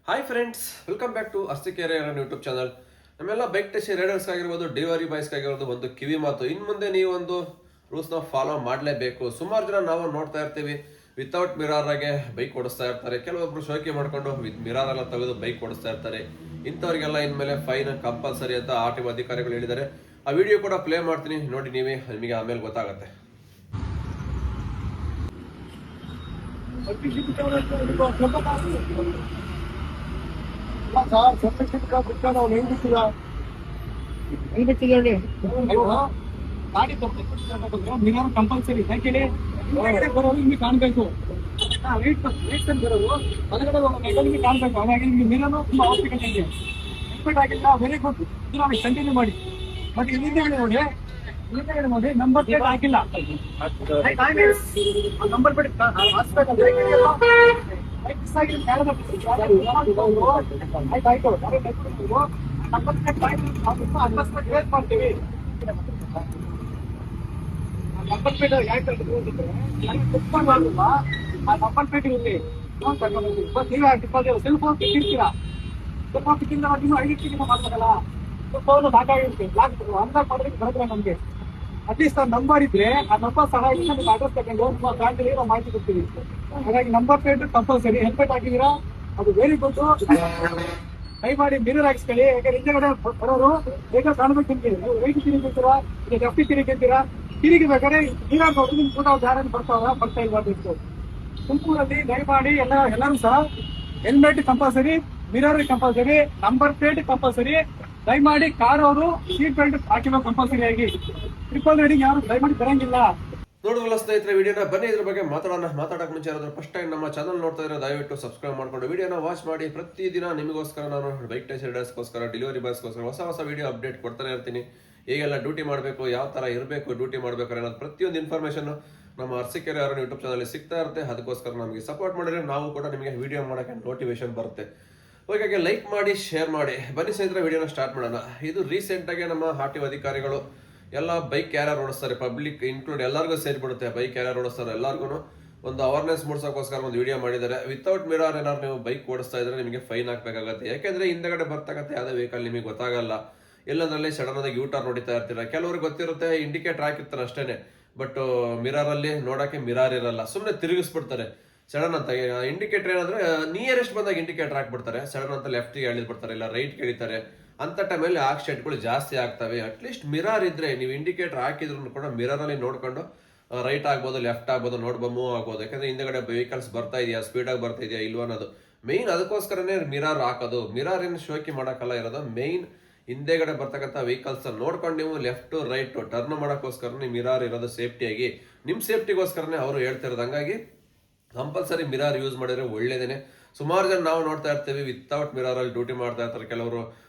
Hi friends, welcome back to Arsikere YouTube channel. ನಮ್ಮೆಲ್ಲ bike test riders ಆಗಿರ್ಬೋದು, delivery boys ಆಗಿರ್ಬೋದು, ಒಂದು ಕಿವಿ ಮಾತು, ಇನ್ನು ಮುಂದೆ ನೀವು ಒಂದು ರೂಲ್ಸ್ನ ಫಾಲೋ ಮಾಡಲೇಬೇಕು. ಸುಮಾರು ಜನ ನಾವು ನೋಡ್ತಾ ಇರ್ತೀವಿ, ವಿತೌಟ್ ಮಿರಾರ್ ಆಗಿ ಬೈಕ್ ಓಡಿಸ್ತಾ ಇರ್ತಾರೆ. ಕೆಲವೊಬ್ರು ಶೋಕಿ ಮಾಡ್ಕೊಂಡು ಮಿರಾರ್ ಎಲ್ಲ ತೆಗೆದು ಬೈಕ್ ಓಡಿಸ್ತಾ ಇರ್ತಾರೆ. ಇಂಥವ್ರಿಗೆಲ್ಲ ಇನ್ಮೇಲೆ ಫೈನ್ ಕಂಪಲ್ಸರಿ ಅಂತ RTO ಅಧಿಕಾರಿಗಳು ಹೇಳಿದ್ದಾರೆ. ಆ ವಿಡಿಯೋ ಕೂಡ ಪ್ಲೇ ಮಾಡ್ತೀನಿ, ನೋಡಿ ನೀವೇ, ನಿಮಗೆ ಆಮೇಲೆ ಗೊತ್ತಾಗುತ್ತೆ. ಮಿರರ್ ಕಂಪಲ್ಸರಿ ಯಾಕೆ ಬರೋರು ನಿಮಗೆ ಕಾಣಬೇಕು. ಬರೋದು ಕಾಣಬೇಕು. ಹಾಗಾಗಿ ನಿಮಗೆ ಮಿರರ್ ತುಂಬಾ ಅವಶ್ಯಕತೆ ಇದೆ. ಎಕ್ಸ್ಪೆಕ್ಟ್ ಆಗಿಲ್ಲ, ವೆರಿ ಗುಡ್, ಇದು ಕಂಟಿನ್ಯೂ ಮಾಡಿ. ಬಟ್ ಹಿಂದೆ ನೋಡಿ ನಂಬರ್ ಪ್ಲೇಟ್ ಹಾಕಿಲ್ಲ. ನಂಬರ್ ಪ್ಲೇಟ್ ಮಾಡ್ತೀವಿ. ನಂಬರ್ ಪ್ಲೇಟ್ ಯಾಕೆ ಆ ನಂಬರ್ ಪ್ಲೇಟ್ ಇರುತ್ತೆ. ನೀವೇ ಸೆಲ್ ಫೋನ್ ಇಟ್ಟಿರ್ತೀರಾ. ಸೆಲ್ ಫೋನ್ ಸಿಕ್ಕಿಂದ ನೀವು ಐಡೆಂಟಿಟಿ ಮಾಡ್ಬೇಕಲ್ಲ. ಫೋನ್ ಸಾಕಾಗಿರುತ್ತೆ. ಬ್ಲಾಕ್ ಅನ್ಲಾಕ್ ಮಾಡೋದಕ್ಕೆ ಬರೋದಿಲ್ಲ ನಮಗೆ. ಅಟ್ಲೀಸ್ಟ್ ಆ ನಂಬರ್ ಇದ್ರೆ ಆ ನಂಬರ್ ಸಹಾಯದಿಂದ ನಿಮ್ಗೆ ಅಡ್ರೆಸ್ ತಗೊಂಡು ನಿಮ್ಮ ಬ್ಯಾಂಕಲ್ಲಿ ನಾವು ಮಾಹಿತಿ ಕೊಡ್ತೀವಿ. ಹಾಗಾಗಿ ನಂಬರ್ ಪ್ಲೇಟ್ ಕಂಪಲ್ಸರಿ. ಹೆಲ್ಮೆಟ್ ಹಾಕಿದ್ದೀರಾ, ಅದು ವೆರಿ ಗುಡ್. ದಯಮಾಡಿ ಮಿರರ್ ಹಾಕಿಸ್ಕೊಳ್ಳಿ. ಯಾಕಂದ್ರೆ ಹಿಂದೆಗಡೆ ಬರೋರು ಬೇಗ ಕಾಣಬೇಕು. ನಿಮ್ಗೆ ನೀವು ರೈಟ್ ತಿರುಗಿರ್ತೀರಾ, ಈಗ ಲೆಫ್ಟ್ ತಿರುಗಿರ್ತೀರಾ. ತಿರುಗಿಬೇಕಾದ್ರೆ ನೀರಾಗ ನೋಡಿ ನಿಮ್ ಕೂಡ ಯಾರು ಬರ್ತಾ ಇಲ್ಬಾರ್ದು. ತುಮಕೂರಲ್ಲಿ ದಯಮಾಡಿ ಎಲ್ಲರೂ ಸಹ helmet compulsory, mirror compulsory, number plate compulsory. ದಯಮಾಡಿ ಕಾರ್ ಅವರು ಸೀಟ್ ಬೆಲ್ಟ್ ಹಾಕಿರೋ ಕಂಪಲ್ಸರಿ ಆಗಿ. ಟ್ರಿಪಲ್ ರೈಡಿಂಗ್ ಯಾರು ದಯಮಾಡಿ ಬರಂಗಿಲ್ಲ. ನೋಡುವಲ್ಲ ಸ್ನೇಹಿತರೆ, ವಿಡಿಯೋನ ಬನ್ನಿ ಇದ್ರ ಬಗ್ಗೆ ಮಾತಾಡೋಕೆ ಮುಂಚೆ ಏನಾದರೂ ಫಸ್ಟ್ ಟೈಮ್ ನಮ್ಮ ಚಾನಲ್ ನೋಡ್ತಾ ಇದ್ರೆ ದಯವಿಟ್ಟು ಸಬ್ಸ್ಕ್ರೈಬ್ ಮಾಡ್ಕೊಂಡು ವಿಡಿಯೋನ ವಾಚ್ ಮಾಡಿ. ಪ್ರತಿದಿನ ನಿಮಗೋಸ್ಕರ ನಾನು ಬೈಕ್ ಟೆಸ್ಟ್ ರೈಡರ್ಸ್ಗೋಸ್ಕರ, ಡೆಲಿವರಿ ಬಾಯ್ಸ್ಗೋಸ್ಕರ ಹೊಸ ವಿಡಿಯೋ ಅಪ್ಡೇಟ್ ಕೊಡ್ತಾನೆ ಇರ್ತೀನಿ. ಹೇಗೆಲ್ಲ ಡ್ಯೂಟಿ ಮಾಡಬೇಕು, ಯಾವ ಥರ ಇರಬೇಕು ಡ್ಯೂಟಿ ಮಾಡಬೇಕಾದ್ರೆ ಅನ್ನೋದು ಪ್ರತಿಯೊಂದು ಇನ್ಫಾರ್ಮೇಷನ್ ನಮ್ಮ ಅರ್ಸಿಕೆರೆ ಯೂಟ್ಯೂಬ್ ಚಾನಲ್ ಸಿಗ್ತಾ ಇರುತ್ತೆ. ಅದಕ್ಕೋಸ್ಕರ ನಮಗೆ ಸಪೋರ್ಟ್ ಮಾಡಿದ್ರೆ ನಾವು ಕೂಡ ನಿಮಗೆ ವಿಡಿಯೋ ಮಾಡೋಕ್ಕೆ ನೋಟಿಫಿಕೇಶನ್ ಬರುತ್ತೆ. ಹಾಗಾಗಿ ಲೈಕ್ ಮಾಡಿ, ಶೇರ್ ಮಾಡಿ. ಬನ್ನಿ ಸ್ನೇಹಿತರೆ, ವಿಡಿಯೋನ ಸ್ಟಾರ್ಟ್ ಮಾಡೋಣ. ಇದು ರೀಸೆಂಟಾಗಿ ನಮ್ಮ RTO ಅಧಿಕಾರಿಗಳು ಎಲ್ಲ ಬೈಕ್ ಯಾರ್ಯಾರು ಓಡಿಸ್ತಾರೆ, ಪಬ್ಲಿಕ್ ಇನ್ಕ್ಲೂಡ್ ಎಲ್ಲರಿಗೂ ಸೇರಿಬಿಡುತ್ತೆ. ಬೈಕ್ ಯಾರ್ಯಾರು ಓಡಿಸ್ತಾರೆ ಎಲ್ಲರಿಗೂ ಒಂದು ಅವೇರ್ನೆಸ್ ಮೂಡಿಸೋಕ್ಕೋಸ್ಕರ ಒಂದು ವಿಡಿಯೋ ಮಾಡಿದ್ದಾರೆ. ವಿತೌಟ್ ಮಿರರ್ ಏನಾದ್ರು ನೀವು ಬೈಕ್ ಓಡಿಸ್ತಾ ಇದ್ರೆ ನಿಮಗೆ ಫೈನ್ ಹಾಕಬೇಕಾಗುತ್ತೆ. ಯಾಕೆಂದ್ರೆ ಹಿಂದೆಗಡೆ ಬರ್ತಕ್ಕಂಥ ಯಾವುದೇ ವೆಹಿಕಲ್ ನಿಮಗೆ ಗೊತ್ತಾಗಲ್ಲ. ಎಲ್ಲಂದ್ರಲ್ಲಿ ಸಡನ್ ಆಗಿ ಯೂಟರ್ನ್ ನೋಡಿತಾ ಇರ್ತೀರ. ಕೆಲವ್ರಿಗೆ ಗೊತ್ತಿರುತ್ತೆ, ಇಂಡಿಕೇಟರ್ ಹಾಕಿರ್ತಾರೆ ಅಷ್ಟೇನೆ, ಬಟ್ ಮಿರರ್ ಅಲ್ಲಿ ನೋಡಕ್ಕೆ ಮಿರರ್ ಇರಲ್ಲ. ಸುಮ್ಮನೆ ತಿರುಗಿಸ್ಬಿಡ್ತಾರೆ ಸಡನ್ ಅಂತ. ಇಂಡಿಕೇಟರ್ ಏನಂದ್ರೆ ನಿಯರೆಸ್ಟ್ ಬಂದಾಗ ಇಂಡಿಕೇಟರ್ ಹಾಕ್ಬಿಡ್ತಾರೆ, ಸಡನ್ ಅಂತ ಲೆಫ್ಟ್ಗೆ ಎಳಿದ್ಬಿಡ್ತಾರೆ, ಇಲ್ಲ ರೈಟ್ಗೆ ಎಳಿತಾರೆ. ಅಂತ ಟೈಮಲ್ಲಿ ಆಕ್ಸಿಡೆಂಟ್ಗಳು ಜಾಸ್ತಿ ಆಗ್ತವೆ. ಅಟ್ಲೀಸ್ಟ್ ಮಿರರ್ ಇದ್ರೆ, ನೀವು ಇಂಡಿಕೇಟರ್ ಹಾಕಿದ್ರು ಕೂಡ ಮಿರರ್ ಅಲ್ಲಿ ನೋಡ್ಕೊಂಡು ರೈಟ್ ಆಗ್ಬೋದು, ಲೆಫ್ಟ್ ಆಗ್ಬೋದು, ಮೂವ್ ಆಗ್ಬೋದು. ಯಾಕಂದ್ರೆ ಹಿಂದೆಗಡೆ ವೆಹಿಕಲ್ಸ್ ಬರ್ತಾ ಇದೆಯಾ, ಸ್ಪೀಡಾಗಿ ಬರ್ತಾ ಇದೆಯಾ ಇಲ್ವಾ ಅನ್ನೋದು ಮೇಯ್ನ್. ಅದಕ್ಕೋಸ್ಕರನೇ ಮಿರರ್ ಹಾಕೋದು. ಮಿರರ್ ಏನು ಶೋಕಿ ಮಾಡೋಕ್ಕಲ್ಲ ಇರೋದು, ಮೇಯ್ನ್ ಹಿಂದೆಗಡೆ ಬರ್ತಕ್ಕಂಥ ವೆಹಿಕಲ್ಸ್ ನೋಡ್ಕೊಂಡು ನೀವು ಲೆಫ್ಟ್ ರೈಟ್ ಟರ್ನ್ ಮಾಡೋಕ್ಕೋಸ್ಕರ ಮಿರರ್ ಇರೋದು ಸೇಫ್ಟಿಯಾಗಿ, ನಿಮ್ಮ ಸೇಫ್ಟಿಗೋಸ್ಕರನೇ ಅವರು ಹೇಳ್ತಿರೋದು. ಹಂಗಾಗಿ ಕಂಪಲ್ಸರಿ ಮಿರರ್ ಯೂಸ್ ಮಾಡಿದ್ರೆ ಒಳ್ಳೇದೇನೆ. ಸುಮಾರು ಜನ ನಾವು ನೋಡ್ತಾ ಇರ್ತೀವಿ, ವಿತೌಟ್ ಮಿರರ್ ಅಲ್ಲಿ ಡ್ಯೂಟಿ ಮಾಡ್ತಾ ಇರ್ತಾರೆ. ಕೆಲವರು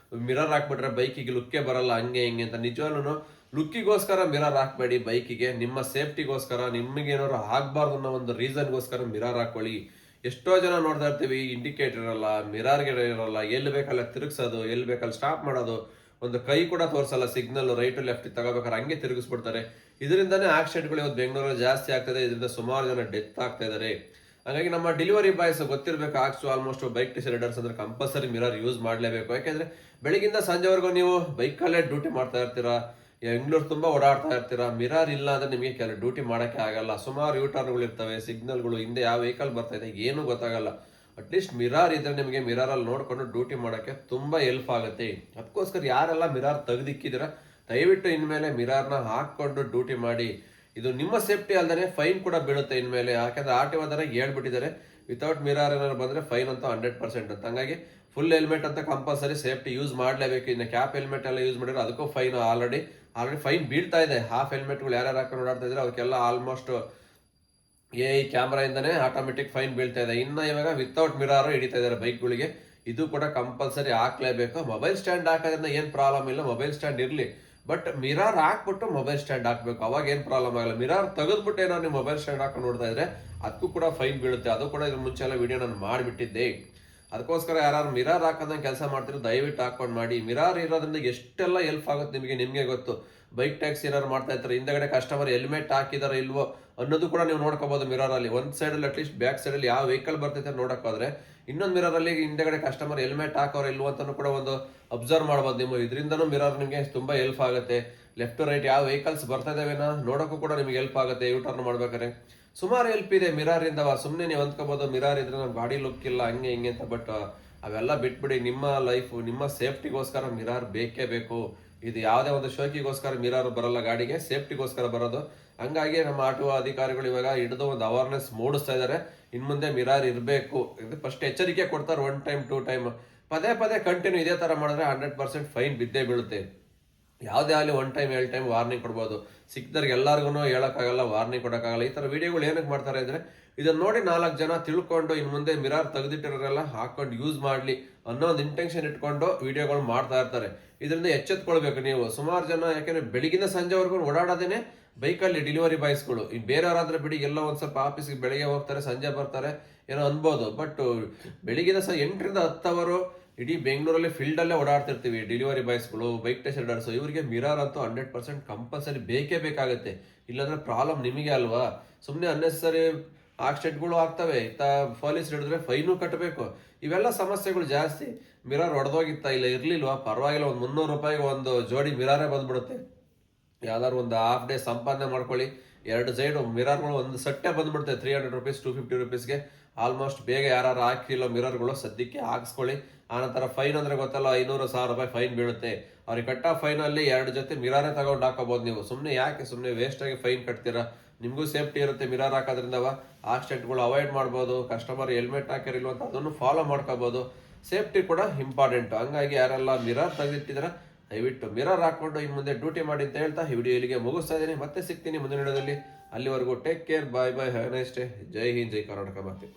ಮಿರರ್ ಹಾಕ್ಬಿಟ್ರೆ ಬೈಕಿಗೆ ಲುಕ್ಕೇ ಬರಲ್ಲ, ಹಂಗೆ ಹಿಂಗೆ ಅಂತ. ನಿಜವಾಗ್ಲೂ ಲುಕ್ಕಿಗೋಸ್ಕರ ಮಿರರ್ ಹಾಕ್ಬೇಡಿ. ಬೈಕಿಗೆ ನಿಮ್ಮ ಸೇಫ್ಟಿಗೋಸ್ಕರ, ನಿಮಗೇನಾದ್ರು ಆಗ್ಬಾರ್ದು ಅನ್ನೋ ಒಂದು ರೀಸನ್ಗೋಸ್ಕರ ಮಿರರ್ ಹಾಕೊಳ್ಳಿ. ಎಷ್ಟೋ ಜನ ನೋಡ್ತಾ ಇರ್ತೀವಿ, ಇಂಡಿಕೇಟರ್ ಇರಲ್ಲ, ಮಿರರ್ಗೆ ಇರಲ್ಲ, ಎಲ್ಲಿ ಬೇಕಲ್ಲ ತಿರುಗಿಸೋದು, ಎಲ್ಲಿ ಬೇಕಲ್ಲಿ ಸ್ಟಾಪ್ ಮಾಡೋದು, ಒಂದು ಕೈ ಕೂಡ ತೋರಿಸಲ್ಲ, ಸಿಗ್ನಲ್ ರೈಟ್ ಲೆಫ್ಟ್ ತಗೋಬೇಕಾದ್ರೆ ಹಂಗೆ ತಿರುಗಿಸ್ಬಿಡ್ತಾರೆ. ಇದರಿಂದಾನೇ ಆಕ್ಸಿಡೆಂಟ್ಗಳು ಇವತ್ತು ಬೆಂಗಳೂರಲ್ಲಿ ಜಾಸ್ತಿ ಆಗ್ತದೆ. ಇದರಿಂದ ಸುಮಾರು ಜನ ಡೆತ್ ಆಗ್ತಾ ಇದ್ದಾರೆ. ಹಾಗಾಗಿ ನಮ್ಮ ಡೆಲಿವರಿ ಬಾಯ್ಸ್ ಗೊತ್ತಿರಬೇಕು, ಆಲ್ಮೋಸ್ಟ್ ಬೈಕ್ ಟೆಸ್ಟ್ ರೈಡರ್ಸ್ ಅಂದ್ರೆ ಕಂಪಲ್ಸರಿ ಮಿರರ್ ಯೂಸ್ ಮಾಡಲೇಬೇಕು. ಯಾಕೆಂದ್ರೆ ಬೆಳಗಿಂದ ಸಂಜೆವರೆಗೂ ನೀವು ಬೈಕಲ್ಲೇ ಡ್ಯೂಟಿ ಮಾಡ್ತಾ ಇರ್ತೀರಾ, ಬೆಂಗಳೂರು ತುಂಬಾ ಓಡಾಡ್ತಾ ಇರ್ತೀರಾ. ಮಿರರ್ ಇಲ್ಲ ಅಂದ್ರೆ ನಿಮಗೆ ಕೆಲ ಡ್ಯೂಟಿ ಮಾಡೋಕ್ಕೆ ಆಗಲ್ಲ. ಸುಮಾರು ಯೂಟರ್ನ್ಗಳು ಇರ್ತವೆ, ಸಿಗ್ನಲ್ಗಳು, ಹಿಂದೆ ಯಾವ ವೆಹಿಕಲ್ ಬರ್ತಾ ಇದೆ ಏನೂ ಗೊತ್ತಾಗಲ್ಲ. ಅಟ್ಲೀಸ್ಟ್ ಮಿರರ್ ಇದ್ರೆ ನಿಮಗೆ ಮಿರರಲ್ಲಿ ನೋಡ್ಕೊಂಡು ಡ್ಯೂಟಿ ಮಾಡೋಕ್ಕೆ ತುಂಬಾ ಹೆಲ್ಪ್ ಆಗುತ್ತೆ. ಅದಕ್ಕೋಸ್ಕರ ಯಾರೆಲ್ಲ ಮಿರರ್ ತೆಗೆದಿಕ್ಕಿದ್ದೀರಾ ದಯವಿಟ್ಟು ಇನ್ಮೇಲೆ ಮಿರರ್ನ ಹಾಕೊಂಡು ಡ್ಯೂಟಿ ಮಾಡಿ. ಇದು ನಿಮ್ಮ ಸೇಫ್ಟಿ ಅಲ್ಲದೆ ಫೈನ್ ಕೂಡ ಬೀಳುತ್ತೆ ಇನ್ಮೇಲೆ. ಯಾಕಂದ್ರೆ RTO ಹೇಳ್ಬಿಟ್ಟಿದ್ದಾರೆ, ವಿತೌಟ್ ಮಿರರ್ ಏನಾದ್ರು ಬಂದ್ರೆ ಫೈನ್ ಅಂತ 100% ಅಂತ. ಹಂಗಾಗಿ ಫುಲ್ ಹೆಲ್ಮೆಟ್ ಅಂತ ಕಂಪಲ್ಸರಿ ಸೇಫ್ಟಿ ಯೂಸ್ ಮಾಡಲೇಬೇಕು. ಇನ್ನು ಕ್ಯಾಪ್ ಹೆಲ್ಮೆಟ್ ಎಲ್ಲ ಯೂಸ್ ಮಾಡಿದ್ರೆ ಅದಕ್ಕೂ ಫೈನ್ ಆಲ್ರೆಡಿ ಫೈನ್ ಬೀಳ್ತಾ ಇದೆ. ಹಾಫ್ ಹೆಲ್ಮೆಟ್ಗಳು ಯಾರ್ಯಾರು ಹಾಕೊಂಡು ಓಡಾಡ್ತಾ ಇದ್ರೆ ಅವಕ್ಕೆಲ್ಲ ಆಲ್ಮೋಸ್ಟ್ ಕ್ಯಾಮ್ರಾ ಇಂದಾನೆ ಆಟೋಮೆಟಿಕ್ ಫೈನ್ ಬೀಳ್ತಾ ಇದೆ. ಇನ್ನು ಇವಾಗ ವಿತೌಟ್ ಮಿರರ್ ಹಿಡಿತಾ ಇದ್ದಾರೆ ಬೈಕ್ಗಳಿಗೆ. ಇದು ಕೂಡ ಕಂಪಲ್ಸರಿ ಹಾಕ್ಲೇಬೇಕು. ಮೊಬೈಲ್ ಸ್ಟ್ಯಾಂಡ್ ಹಾಕೋದ್ರಿಂದ ಏನ್ ಪ್ರಾಬ್ಲಮ್ ಇಲ್ಲ, ಮೊಬೈಲ್ ಸ್ಟ್ಯಾಂಡ್ ಇರ್ಲಿ, ಬಟ್ ಮಿರರ್ ಹಾಕ್ಬಿಟ್ಟು ಮೊಬೈಲ್ ಸ್ಟ್ಯಾಂಡ್ ಹಾಕ್ಬೇಕು. ಅವಾಗ ಏನ್ ಪ್ರಾಬ್ಲಮ್ ಆಗಲ್ಲ. ಮಿರರ್ ತೆಗೆದ್ಬಿಟ್ಟು ಏನೋ ನೀವು ಮೊಬೈಲ್ ಸ್ಟ್ಯಾಂಡ್ ಹಾಕೊಂಡು ನೋಡ್ತಾ ಇದ್ರೆ ಅದಕ್ಕೂ ಕೂಡ ಫೈನ್ ಬೀಳುತ್ತೆ. ಅದು ಕೂಡ ಇದ್ರ ಮುಂಚೆ ಎಲ್ಲ ವಿಡಿಯೋ ನಾನು ಮಾಡಿಬಿಟ್ಟಿದ್ದೆ. ಅದಕ್ಕೋಸ್ಕರ ಯಾರು ಮಿರರ್ ಹಾಕೋದಂಗೆ ಕೆಲಸ ಮಾಡ್ತಿರೋ ದಯವಿಟ್ಟು ಹಾಕೊಂಡು ಮಾಡಿ. ಮಿರರ್ ಇರೋದ್ರಿಂದ ಎಷ್ಟೆಲ್ಲ ಹೆಲ್ಪ್ ಆಗುತ್ತೆ ನಿಮಗೆ ಗೊತ್ತು. ಬೈಕ್ ಟ್ಯಾಕ್ಸಿ ಏನಾರು ಮಾಡ್ತಾ ಇರ್ತಾರೆ, ಹಿಂದಗಡೆ ಕಸ್ಟಮರ್ ಹೆಲ್ಮೆಟ್ ಹಾಕಿದಾರ ಇಲ್ವೋ ಅನ್ನೋದು ಕೂಡ ನೀವು ನೋಡ್ಕೋಬಹುದು ಮಿರರ್ ಅಲ್ಲಿ. ಒಂದ್ ಸೈಡ್ ಅಲ್ಲಿ ಅಟ್ಲೀಸ್ಟ್ ಬ್ಯಾಕ್ ಸೈಡ್ ಅಲ್ಲಿ ಯಾವ ವೆಹಿಕಲ್ ಬರ್ತೈತೆ ನೋಡಕ್ ಹೋದ್ರೆ ಇನ್ನೊಂದು ಮಿರರಲ್ಲಿ ಹಿಂದೆಗಡೆ ಕಸ್ಟಮರ್ ಹೆಲ್ಮೆಟ್ ಹಾಕೋರು ಇಲ್ವೋ ಅಂತಾನು ಕೂಡ ಒಂದು ಅಬ್ಸರ್ವ್ ಮಾಡ್ಬೋದು ನೀವು. ಇದರಿಂದನೂ ಮಿರರ್ ನಿಮಗೆ ತುಂಬಾ ಹೆಲ್ಪ್ ಆಗುತ್ತೆ. ಲೆಫ್ಟ್ ರೈಟ್ ಯಾವ ವೆಹಿಕಲ್ಸ್ ಬರ್ತಾ ಇದಾವೇನೋ ನೋಡೋಕ್ಕೂ ಕೂಡ ನಿಮಗೆ ಹೆಲ್ಪ್ ಆಗುತ್ತೆ ಯೂ ಟರ್ನ್ ಮಾಡ್ಬೇಕಾದ್ರೆ. ಸುಮಾರು ಹೆಲ್ಪ್ ಇದೆ ಮಿರರ್ ಇಂದ. ಸುಮ್ಮನೆ ನೀವು ಅಂದ್ಕೋಬಹುದು ಮಿರರ್ ಇದ್ರೆ ನಮ್ಮ ಗಾಡಿ ಲುಕ್ ಇಲ್ಲ ಹಂಗೆ ಹಿಂಗೆ ಅಂತ. ಬಟ್ ಅವೆಲ್ಲ ಬಿಟ್ಬಿಡಿ. ನಿಮ್ಮ ಲೈಫ್ ನಿಮ್ಮ ಸೇಫ್ಟಿಗೋಸ್ಕರ ಮಿರರ್ ಬೇಕೇ ಬೇಕು. ಇದು ಯಾವುದೇ ಒಂದು ಶೋಕಿಗೋಸ್ಕರ ಮಿರರ್ ಬರಲ್ಲ ಗಾಡಿಗೆ, ಸೇಫ್ಟಿಗೋಸ್ಕರ ಬರೋದು. ಹಂಗಾಗಿ ನಮ್ಮ ಆಟೋ ಅಧಿಕಾರಿಗಳು ಇವಾಗ ಹಿಡಿದು ಒಂದು ಅವೇರ್ನೆಸ್ ಮೂಡಿಸ್ತಾ ಇದ್ದಾರೆ. ಇನ್ ಮುಂದೆ ಮಿರರ್ ಇರಬೇಕು. ಫಸ್ಟ್ ಎಚ್ಚರಿಕೆ ಕೊಡ್ತಾರೆ 1 ಟೈಮ್ 2 ಟೈಮ್. ಪದೇ ಪದೇ ಕಂಟಿನ್ಯೂ ಇದೇ ತರ ಮಾಡಿದ್ರೆ 100% ಫೈನ್ ಬಿದ್ದೇ ಬೀಳುತ್ತೆ. ಯಾವುದೇ ಆಗಲಿ 1 ಟೈಮ್ 2 ಟೈಮ್ ವಾರ್ನಿಂಗ್ ಕೊಡ್ಬೋದು. ಸಿಕ್ಕಿದವ್ರಿಗೆ ಎಲ್ಲರಿಗೂ ಹೇಳೋಕ್ಕಾಗಲ್ಲ, ವಾರ್ನಿಂಗ್ ಕೊಡೋಕ್ಕಾಗಲ್ಲ. ಈ ಥರ ವಿಡಿಯೋಗಳು ಏನಕ್ಕೆ ಮಾಡ್ತಾರೆ ಅಂದರೆ ಇದನ್ನ ನೋಡಿ 4 ಜನ ತಿಳ್ಕೊಂಡು ಇನ್ನು ಮುಂದೆ ಮಿರರ್ ತೆಗೆದಿಟ್ಟಿರೋರೆಲ್ಲ ಹಾಕೊಂಡು ಯೂಸ್ ಮಾಡಲಿ ಅನ್ನೋ ಒಂದು ಇಂಟೆನ್ಷನ್ ಇಟ್ಕೊಂಡು ವಿಡಿಯೋಗಳು ಮಾಡ್ತಾ ಇರ್ತಾರೆ. ಇದರಿಂದ ಎಚ್ಚೆತ್ಕೊಳ್ಬೇಕು ನೀವು. ಸುಮಾರು ಜನ ಯಾಕೆಂದ್ರೆ ಬೆಳಗಿನ ಸಂಜೆವರೆಗೂ ಓಡಾಡೋದೇನೆ ಬೈಕಲ್ಲಿ ಡೆಲಿವರಿ ಬಾಯ್ಸ್ಗಳು. ಈ ಬೇರೆಯವರಾದ್ರೆ ಬಿಡಿ ಎಲ್ಲೋ ಒಂದು ಸ್ವಲ್ಪ ಆಫೀಸ್ಗೆ ಬೆಳಿಗ್ಗೆ ಹೋಗ್ತಾರೆ ಸಂಜೆ ಬರ್ತಾರೆ ಏನೋ ಅನ್ಬೋದು. ಬಟ್ ಬೆಳಿಗಿನ 8 ರಿಂದ 10 ಅವರು ಇಡೀ ಬೆಂಗಳೂರಲ್ಲಿ ಫೀಲ್ಡಲ್ಲೇ ಓಡಾಡ್ತಿರ್ತೀವಿ. ಡೆಲಿವರಿ ಬಾಯ್ಸ್ಗಳು, ಬೈಕ್ ಟೆಸ್ಟ್ ರೈಡರ್ಸ್, ಇವರಿಗೆ ಮಿರರ್ ಅಂತೂ 100% ಕಂಪಲ್ಸರಿ ಬೇಕೇ ಬೇಕಾಗುತ್ತೆ. ಇಲ್ಲಾಂದ್ರೆ ಪ್ರಾಬ್ಲಮ್ ನಿಮಗೆ ಅಲ್ವಾ. ಸುಮ್ಮನೆ ಅನ್ನೆಸರಿ ಆಕ್ಸಿಡೆಂಟ್ಗಳು ಆಗ್ತವೆ. ಪೊಲೀಸ್ ಹಿಡಿದ್ರೆ ಫೈನು ಕಟ್ಟಬೇಕು. ಇವೆಲ್ಲ ಸಮಸ್ಯೆಗಳು ಜಾಸ್ತಿ. ಮಿರರ್ ಒಡೆದೋಗಿತ್ತ ಇಲ್ಲ ಇರ್ಲಿಲ್ವಾ ಪರವಾಗಿಲ್ಲ, ಒಂದು 300 ರೂಪಾಯಿಗೆ ಒಂದು ಜೋಡಿ ಮಿರರೇ ಬಂದ್ಬಿಡುತ್ತೆ. ಯಾವ್ದಾದ್ರು ಒಂದು ಹಾಫ್ ಡೇ ಸಂಪಾದನೆ ಮಾಡ್ಕೊಳ್ಳಿ. 2 ಸೈಡ್ ಮಿರರ್ಗಳು ಒಂದು ಸಟ್ಟೆ ಬಂದ್ಬಿಡುತ್ತೆ 300 ರುಪೀಸ್ 250 ರುಪೀಸ್ಗೆ. ಆಲ್ಮೋಸ್ಟ್ ಬೇಗ ಯಾರು ಹಾಕಿಲ್ಲ ಮಿರರ್ಗಳು ಸದ್ಯಕ್ಕೆ ಹಾಕ್ಸ್ಕೊಳ್ಳಿ. ಆನಂತರ ಫೈನ್ ಅಂದ್ರೆ ಗೊತ್ತಲ್ಲ 500-1000 ರೂಪಾಯಿ ಫೈನ್ ಬೀಳುತ್ತೆ. ಅವ್ರಿಗೆ ಕಟ್ಟ ಫೈನ್ ಅಲ್ಲಿ 2 ಜೊತೆ ಮಿರರೇ ತಗೊಂಡು ಹಾಕೋಬಹುದು ನೀವು. ಸುಮ್ಮನೆ ಯಾಕೆ ಸುಮ್ಮನೆ ವೇಸ್ಟ್ ಆಗಿ ಫೈನ್ ಕಟ್ತೀರಾ? ನಿಮಗೂ ಸೇಫ್ಟಿ ಇರುತ್ತೆ ಮಿರರ್ ಹಾಕೋದ್ರಿಂದ. ಆಕ್ಸಿಡೆಂಟ್ಗಳು ಅವಾಯ್ಡ್ ಮಾಡ್ಬೋದು. ಕಸ್ಟಮರ್ ಹೆಲ್ಮೆಟ್ ಹಾಕಿರಿಲ್ವ ಅಂತ ಅದನ್ನು ಫಾಲೋ ಮಾಡ್ಕೋಬಹುದು. ಸೇಫ್ಟಿ ಕೂಡ ಇಂಪಾರ್ಟೆಂಟ್. ಹಂಗಾಗಿ ಯಾರೆಲ್ಲ ಮಿರರ್ ತೆಗೆದಿಟ್ಟಿದ್ರ ದಯವಿಟ್ಟು ಮಿರರ್ ಹಾಕೊಂಡು ಇನ್ನು ಮುಂದೆ ಡ್ಯೂಟಿ ಮಾಡಿ ಅಂತ ಹೇಳ್ತಾ ಈ ವಿಡಿಯೋ ಇಲ್ಲಿಗೆ ಮುಗಿಸ್ತಾ ಇದ್ದೀನಿ. ಮತ್ತೆ ಸಿಗ್ತೀನಿ ಮುಂದಿನ ವಿಡಿಯೋದಲ್ಲಿ. ಅಲ್ಲಿವರೆಗೂ take care, bye bye, have nice day. ಜೈ ಹಿಂದ್, ಜೈ ಕರ್ನಾಟಕ ಮಾತೆ.